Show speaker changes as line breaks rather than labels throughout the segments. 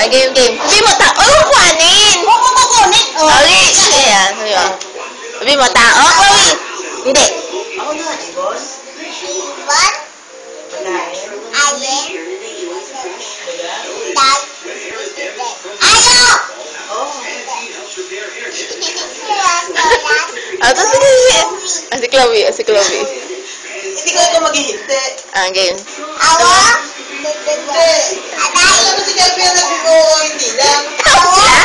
Game. Sabi mo, tao. Oh, kuhanin.
Oo, kukunin.
Okay. Ayan. Sabi mo, tao. Chloe. Hindi.
Ako na, Ibon.
What?
Pagkain.
Alin? Dad. Ayo!
Oh.
Si Chloe.
Hindi ko ito maghihinte.
Game.
Awo?
Hindi. Ano si Kelvin na nagbubuo, hindi lang.
Tao sila?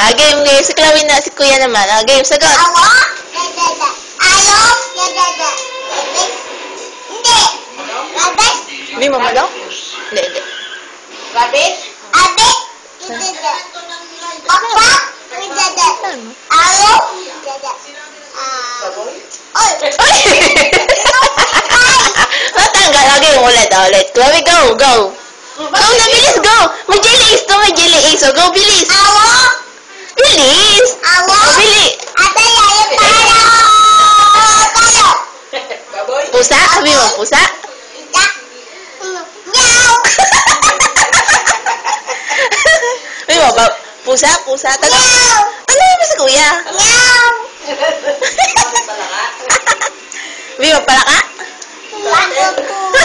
Ayo?
Game. Si Chloe na. Si Kuya naman. Game. Sagot.
Awo? Ayo? Hindi. Rabbit?
Hindi mo malo? Hindi.
Rabbit?
Abit? Hindi. Pakpak? Hindi. Ayo?
Baboy?
Oy!
Natanggal. Ulit. Chloe, go. Go na, bilis, go. May jelly eggs to, So, go, bilis.
Awo?
Bilis.
Awo?
Bili.
Ate, ayaw tayo! Tayo!
Baboy?
Pusa? Sabi mo, pusa?
Meow!
Sabi mo, pusa? Tagal.
Meow!
Ano yung si Kuya?
Meow!
Palaka?
Sabi mo, palaka?
Meow!